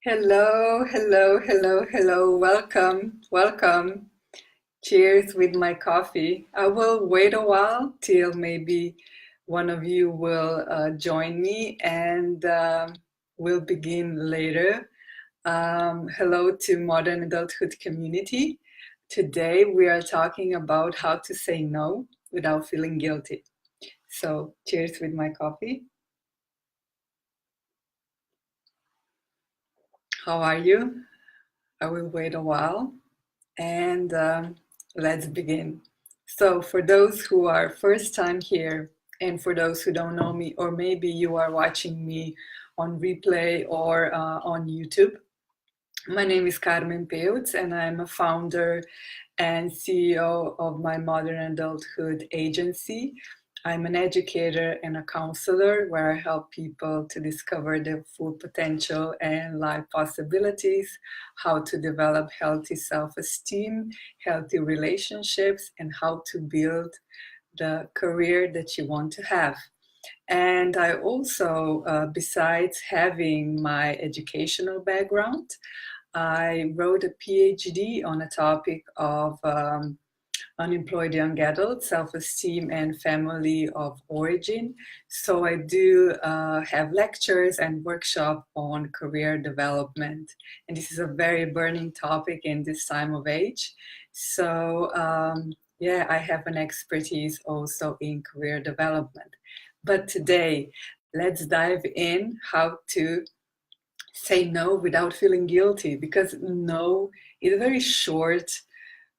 Hello, hello, hello, hello. Welcome, welcome. Cheers with my coffee. I will wait a while till maybe one of you will join me and we'll begin later. Hello to modern adulthood community. Today we are talking about how to say no without feeling guilty. So, cheers with my coffee. How are you? I will wait a while. And let's begin. So, for those who are first time here, and for those who don't know me, or maybe you are watching me on replay or on YouTube, my name is Karmen.pevc, and I'm a founder and CEO of my modern adulthood agency. I'm an educator and a counselor where I help people to discover their full potential and life possibilities, how to develop healthy self-esteem, healthy relationships, and how to build the career that you want to have. And I also, besides having my educational background, I wrote a PhD on a topic of unemployed young adults, self-esteem and family of origin. So I do have lectures and workshop on career development. And this is a very burning topic in this time of age. So yeah, I have an expertise also in career development. But today, let's dive in how to say no without feeling guilty, because no is a very short,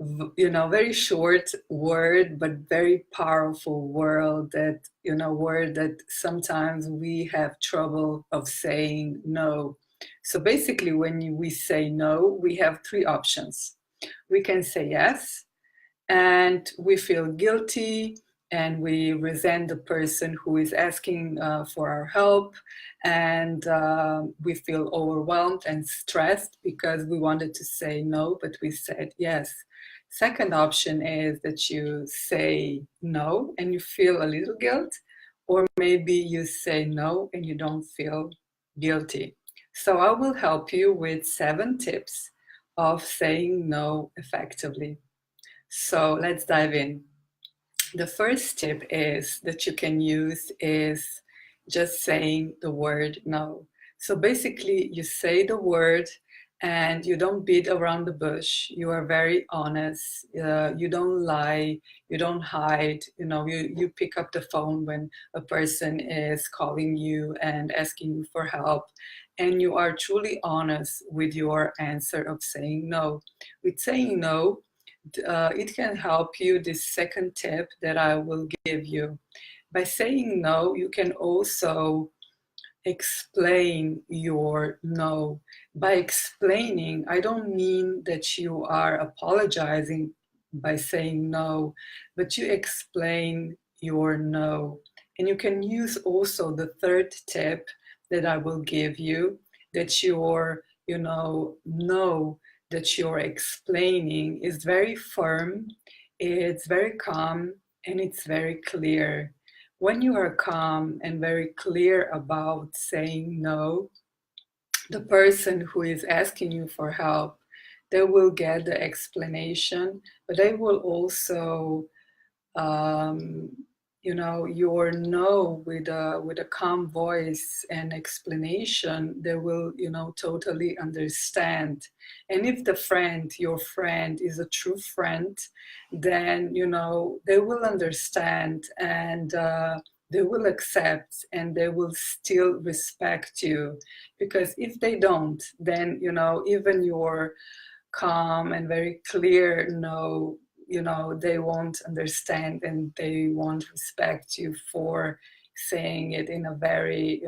very short word, but very powerful word that sometimes we have trouble of saying no. So basically, when we say no, we have three options. We can say yes, and we feel guilty and we resent the person who is asking for our help, and we feel overwhelmed and stressed because we wanted to say no but we said yes. Second option is that you say no and you feel a little guilt, or maybe you say no and you don't feel guilty. So I will help you with 7 tips of saying no effectively. So let's dive in. The first tip is that you can use is just saying the word no. So basically, you say the word and you don't beat around the bush. You are very honest. You don't lie. You don't hide. You pick up the phone when a person is calling you and asking you for help. And you are truly honest with your answer of saying no. With saying no, it can help you. This second tip that I will give you. By saying no, you can also explain your no. By explaining, I don't mean that you are apologizing by saying no, but you explain your no. And you can use also the third tip that I will give you, that your, no that you're explaining is very firm, it's very calm, and it's very clear. When you are calm and very clear about saying no, the person who is asking you for help, they will get the explanation, but they will also um, your no with a calm voice and explanation, they will totally understand. And if your friend is a true friend, then they will understand, and they will accept, and they will still respect you. Because if they don't, then even your calm and very clear no, they won't understand, and they won't respect you for saying it in a very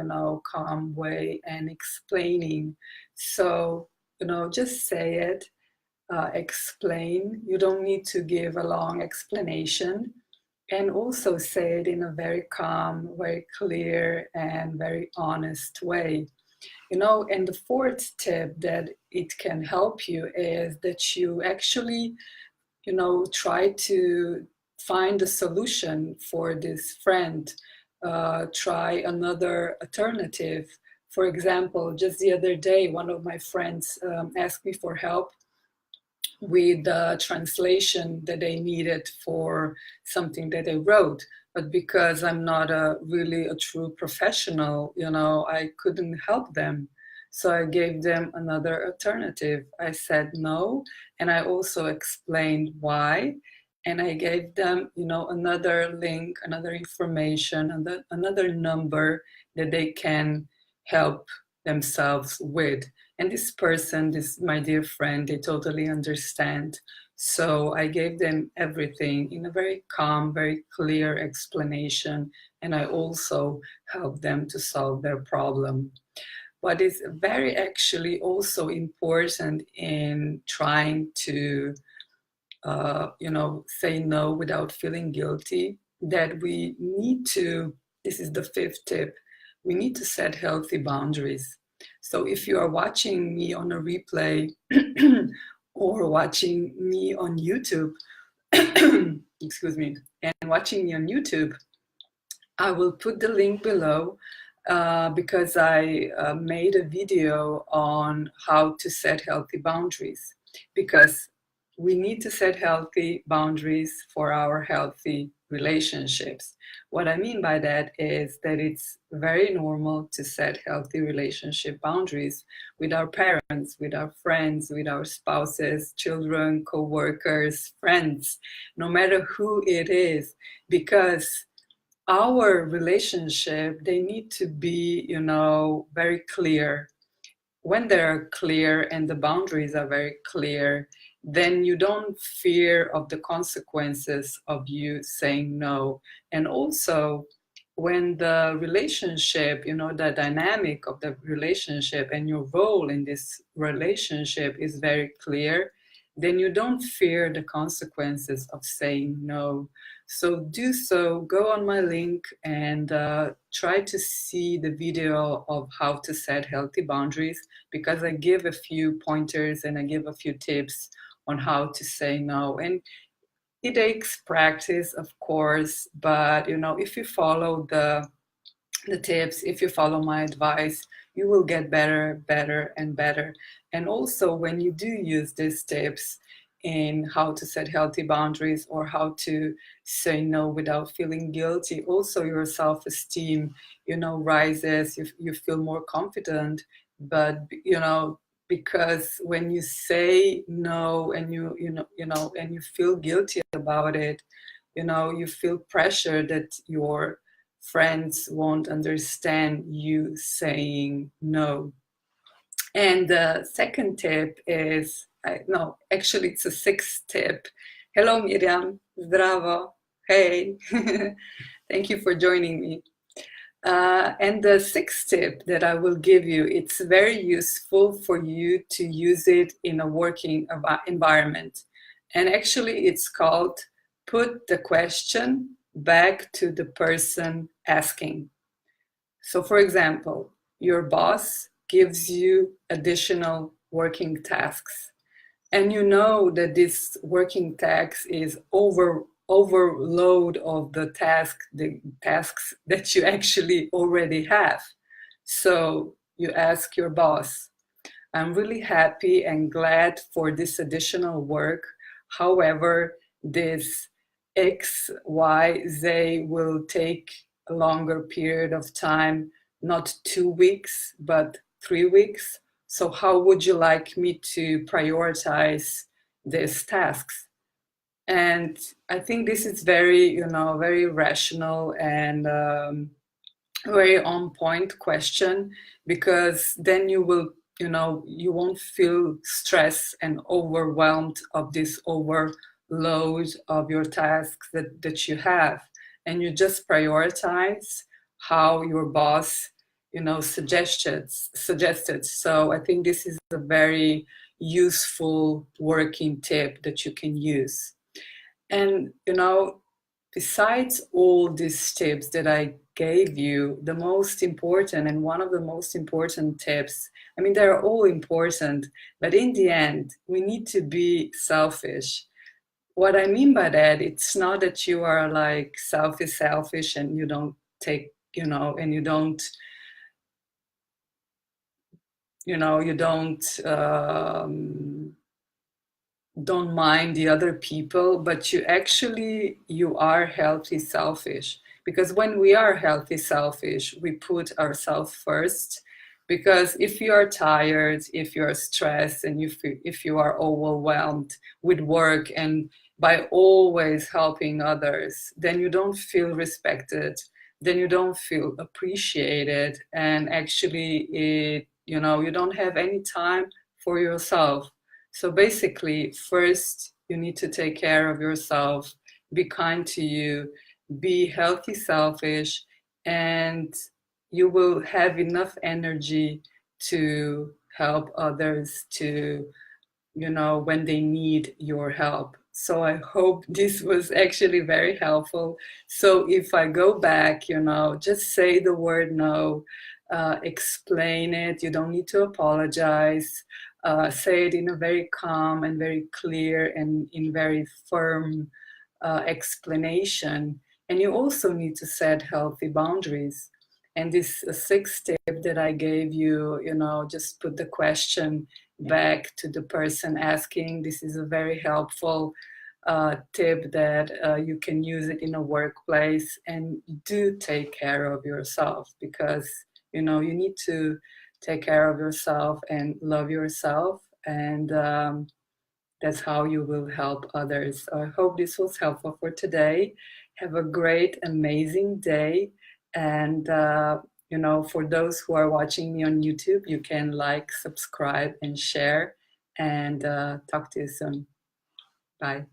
calm way and explaining. So just say it. Explain. You don't need to give a long explanation, and also say it in a very calm, very clear, and very honest way. And the fourth tip that it can help you is that you actually try to find a solution for this friend. Try another alternative For example, just the other day, one of my friends asked me for help with the translation that they needed for something that they wrote. But because I'm not really a true professional, I couldn't help them. So I gave them another alternative. I said no, and I also explained why. And I gave them, another link, another information, another number that they can help themselves with. And this person, this my dear friend, they totally understand. So I gave them everything in a very calm, very clear explanation. And I also helped them to solve their problem. What is very actually also important in trying to, say no without feeling guilty, that we need to, this is the fifth tip, we need to set healthy boundaries. So if you are watching me on a replay or watching me on YouTube, excuse me, and watching me on YouTube, I will put the link below because I made a video on how to set healthy boundaries, because we need to set healthy boundaries for our healthy relationships. What I mean by that is that it's very normal to set healthy relationship boundaries with our parents, with our friends, with our spouses, children, co-workers, friends, no matter who it is, because our relationship, they need to be, very clear. When they're clear and the boundaries are very clear, then you don't fear of the consequences of you saying no. And also, when the relationship, the dynamic of the relationship and your role in this relationship is very clear, then you don't fear the consequences of saying no. So do so, go on my link and try to see the video of how to set healthy boundaries, because I give a few pointers and I give a few tips on how to say no. And it takes practice, of course, but if you follow the tips, if you follow my advice, you will get better, better, and better. And also, when you do use these tips in how to set healthy boundaries or how to say no without feeling guilty, also your self-esteem, rises. You feel more confident. But because when you say no and and you feel guilty about it, you feel pressure that your friends won't understand you saying no. And the second tip is, no, actually it's a sixth tip. Hello, Miriam. Zdravo. Hey. Thank you for joining me. And the sixth tip that I will give you, it's very useful for you to use it in a working environment. And actually it's called put the question back to the person asking. So for example, your boss gives you additional working tasks, and you know that this working task is overload of the tasks that you actually already have. So you ask your boss, I'm really happy and glad for this additional work. However, this X, Y, Z will take a longer period of time, not 2 weeks, but 3 weeks. So how would you like me to prioritize these tasks? And I think this is very, very rational and very on point question, because then you will, you won't feel stress and overwhelmed of this overload of your tasks that you have. And you just prioritize how your boss, suggested. So I think this is a very useful working tip that you can use. And, besides all these tips that I gave you, the most important and one of the most important tips, I mean, they're all important, but in the end, we need to be selfish. What I mean by that, it's not that you are like selfish and you don't take, and you don't you don't mind the other people, but you are healthy selfish. Because when we are healthy selfish, we put ourselves first. Because if you are tired, if you are stressed, and if you are overwhelmed with work and by always helping others, then you don't feel respected, then you don't feel appreciated, and actually you don't have any time for yourself. So basically, first, you need to take care of yourself, be kind to you, be healthy, selfish, and you will have enough energy to help others to when they need your help. So I hope this was actually very helpful. So if I go back, just say the word no, explain it. You don't need to apologize. Say it in a very calm and very clear and in very firm explanation. And you also need to set healthy boundaries. And this sixth tip that I gave you, just put the question back to the person asking. This is a very helpful tip that you can use it in a workplace, and do take care of yourself, because you need to take care of yourself and love yourself, and that's how you will help others. So I hope this was helpful for today. Have a great, amazing day. And, for those who are watching me on YouTube, you can like, subscribe, and share. And talk to you soon. Bye.